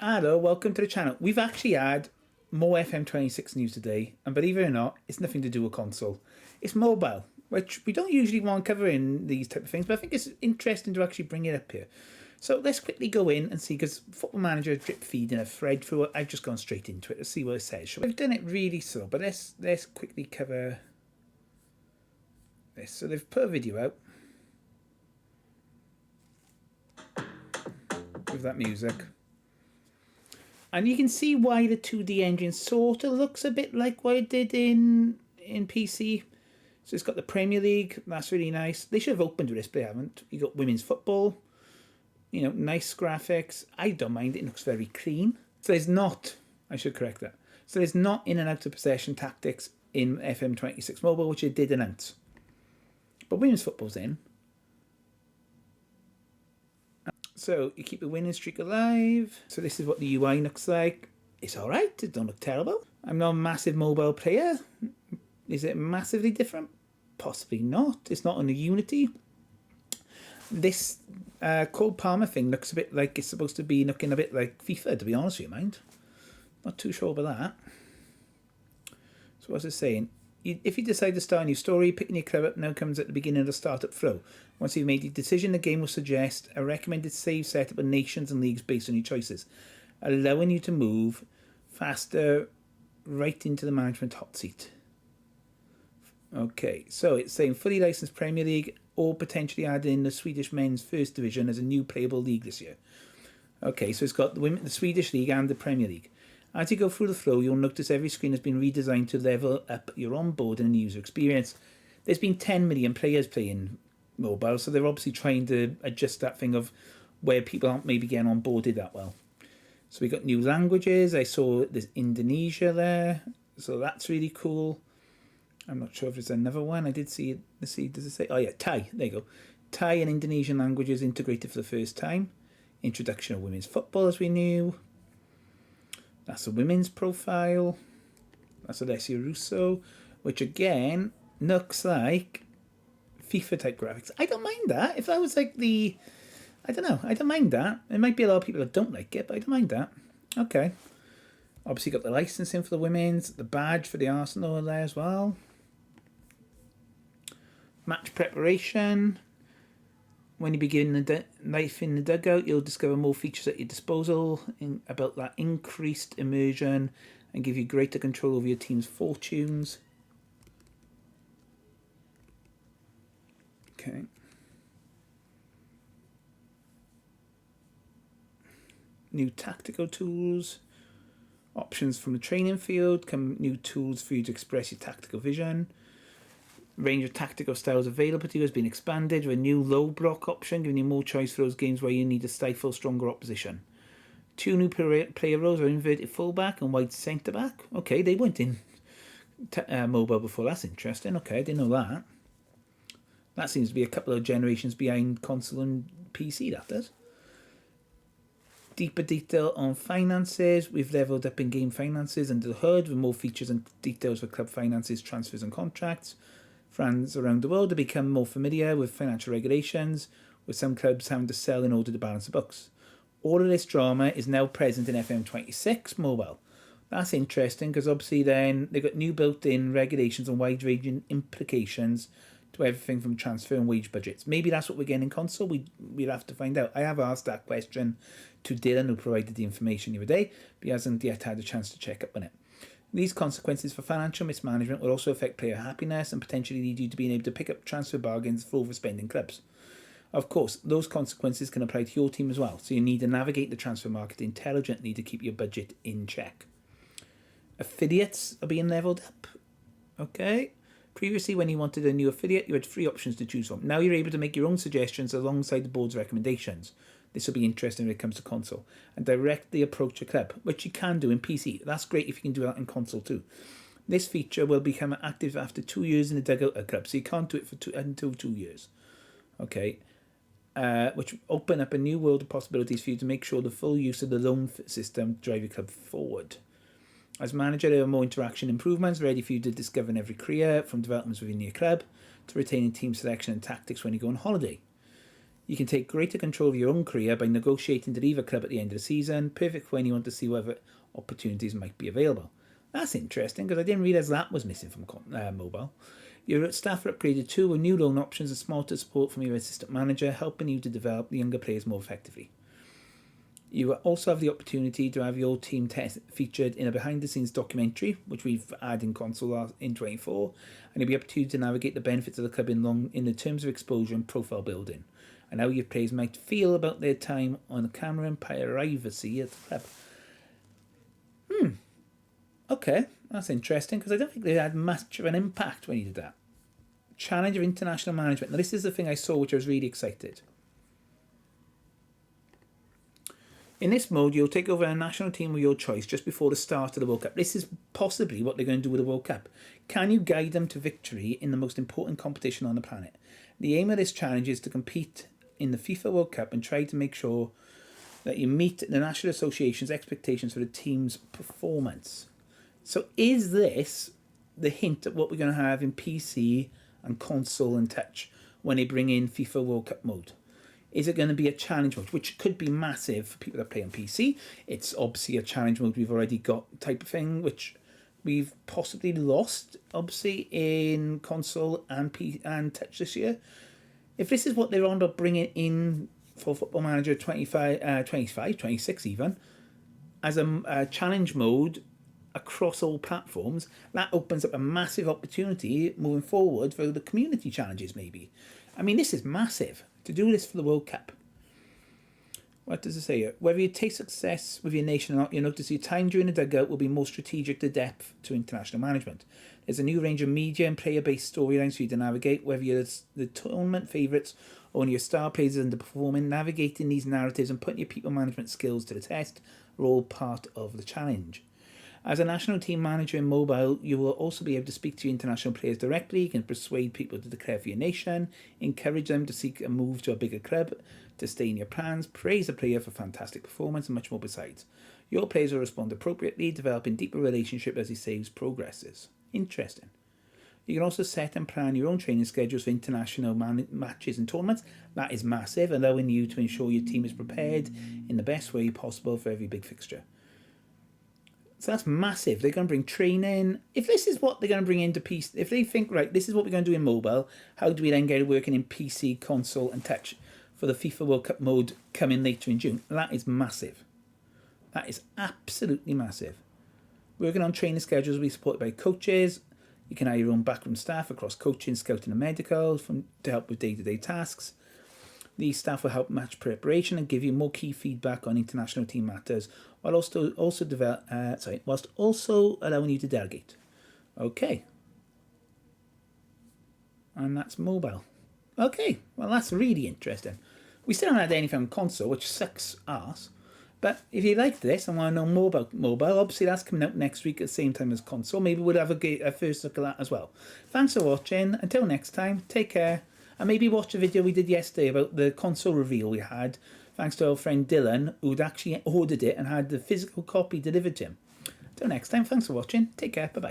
Hello, welcome to the channel. We've actually had more FM26 news today, and believe it or not, it's nothing to do with console. It's mobile, which we don't usually want to cover in these type of things, but I think it's interesting to actually bring it up here. So let's quickly go in and see, because Football Manager drip feeding a thread through it. I've just gone straight into it to see what it says. So I've done it really slow, but let's quickly cover this. So they've put a video out with that music. And you can see why the 2D engine sort of looks a bit like what it did in PC. So it's got the Premier League. That's really nice. They should have opened with this, but they haven't. You got women's football. You know, nice graphics. I don't mind it. It looks very clean. So there's not, I should correct that. So there's not in and out of possession tactics in FM26 Mobile, which it did announce. But women's football's in. So you keep the winning streak alive. So this is what the UI looks like. It's alright, it don't look terrible. I'm not a massive mobile player. Is it massively different? Possibly not. It's not on the Unity. This Cole Palmer thing looks a bit like it's supposed to be looking a bit like FIFA, to be honest with you, mind. Not too sure about that. So what's it saying? If you decide to start a new story, picking your club up now comes at the beginning of the startup flow. Once you've made your decision, the game will suggest a recommended save setup of nations and leagues based on your choices, allowing you to move faster right into the management hot seat. Okay, so it's saying fully licensed Premier League or potentially add in the Swedish men's first division as a new playable league this year. Okay, so it's got the Swedish League and the Premier League. As you go through the flow, you'll notice every screen has been redesigned to level up your onboard and user experience. There's been 10 million players playing mobile, so they're obviously trying to adjust that thing of where people aren't maybe getting onboarded that well. So we got new languages. I saw there's Indonesia there, so that's really cool. I'm not sure if there's another one. I did see it. Let's see, does it say? Oh yeah, Thai. There you go. Thai and Indonesian languages integrated for the first time. Introduction of women's football, as we knew. That's a women's profile. That's Alessia Russo, which again looks like FIFA type graphics. I don't mind that. If that was like the, I don't know, I don't mind that. There might be a lot of people that don't like it, but I don't mind that. Okay. Obviously got the licensing for the women's, the badge for the Arsenal there as well. Match preparation. When you begin the life in the dugout, you'll discover more features at your disposal about that increased immersion and give you greater control over your team's fortunes. Okay. New tactical tools. Options from the training field. Come new tools for you to express your tactical vision. Range of tactical styles available to you has been expanded with a new low block option, giving you more choice for those games where you need to stifle stronger opposition. 2 new player roles are inverted fullback and wide centre back. Okay, they weren't in mobile before. That's interesting. Okay, I didn't know that. That seems to be a couple of generations behind console and PC, that does. Deeper detail on finances. We've leveled up in-game finances under the hood with more features and details for club finances, transfers and contracts. Fans around the world have become more familiar with financial regulations, with some clubs having to sell in order to balance the books. All of this drama is now present in FM26 Mobile. That's interesting because obviously then they've got new built-in regulations and wide-ranging implications to everything from transfer and wage budgets. Maybe that's what we're getting in console. We'll have to find out. I have asked that question to Dylan, who provided the information the other day, but he hasn't yet had a chance to check up on it. These consequences for financial mismanagement will also affect player happiness and potentially lead you to being able to pick up transfer bargains for overspending clubs. Of course, those consequences can apply to your team as well, so you need to navigate the transfer market intelligently to keep your budget in check. Affiliates are being leveled up. Okay. Previously, when you wanted a new affiliate, you had 3 options to choose from. Now you're able to make your own suggestions alongside the board's recommendations. This will be interesting when it comes to console. And directly approach a club, which you can do in PC. That's great if you can do that in console too. This feature will become active after 2 years in the dugout of a club, so you can't do it for until 2 years. Okay. Which open up a new world of possibilities for you to make sure the full use of the loan system drive your club forward. As manager, there are more interaction improvements ready for you to discover in every career, from developments within your club to retaining team selection and tactics when you go on holiday. You can take greater control of your own career by negotiating to leave a club at the end of the season, perfect for when you want to see whether opportunities might be available. That's interesting because I didn't realise that was missing from mobile. Your staff are upgraded too with new loan options and smarter support from your assistant manager, helping you to develop the younger players more effectively. You also have the opportunity to have your team featured in a behind-the-scenes documentary, which we've had in console in 24, and you'll be able to navigate the benefits of the club in the terms of exposure and profile building, and how your players might feel about their time on the camera and privacy at the club. Okay, that's interesting, because I don't think they had much of an impact when you did that. Challenge of international management. Now, this is the thing I saw, which I was really excited. In this mode, you'll take over a national team of your choice just before the start of the World Cup. This is possibly what they're going to do with the World Cup. Can you guide them to victory in the most important competition on the planet? The aim of this challenge is to compete in the FIFA World Cup and try to make sure that you meet the National Association's expectations for the team's performance. So is this the hint at what we're going to have in PC and console and touch when they bring in FIFA World Cup mode? Is it going to be a challenge mode, which could be massive for people that play on PC? It's obviously a challenge mode we've already got type of thing, which we've possibly lost, obviously, in console and touch this year. If this is what they're on about bringing in for Football Manager 26 even, as a challenge mode across all platforms, that opens up a massive opportunity moving forward for the community challenges, maybe. I mean, this is massive. To do this for the World Cup. What does it say here? Whether you take success with your nation or not, you'll notice your time during the dugout will be more strategic to depth to international management. There's a new range of media and player-based storylines for you to navigate, whether you're the tournament favourites or one of your star players underperforming. Navigating these narratives and putting your people management skills to the test are all part of the challenge. As a national team manager in mobile, you will also be able to speak to your international players directly. You can persuade people to declare for your nation, encourage them to seek a move to a bigger club, to stay in your plans, praise a player for fantastic performance, and much more besides. Your players will respond appropriately, developing deeper relationship as he saves progresses. Interesting. You can also set and plan your own training schedules for international matches and tournaments. That is massive, allowing you to ensure your team is prepared in the best way possible for every big fixture. So that's massive. They're going to bring training. If this is what they're going to bring into PC, if they think, right, this is what we're going to do in mobile, how do we then get it working in PC, console and touch for the FIFA World Cup mode coming later in June? That is massive. That is absolutely massive. Working on training schedules will be supported by coaches. You can hire your own backroom staff across coaching, scouting and medical to help with day-to-day tasks. These staff will help match preparation and give you more key feedback on international team matters, while whilst also allowing you to delegate. Okay. And that's mobile. Okay, well that's really interesting. We still haven't had anything on console, which sucks ass. But if you like this and want to know more about mobile, obviously that's coming out next week at the same time as console. Maybe we'll have a first look at that as well. Thanks for watching. Until next time, take care. And maybe watch the video we did yesterday about the console reveal we had, thanks to our friend Dylan, who'd actually ordered it and had the physical copy delivered to him. Until next time, thanks for watching. Take care. Bye-bye.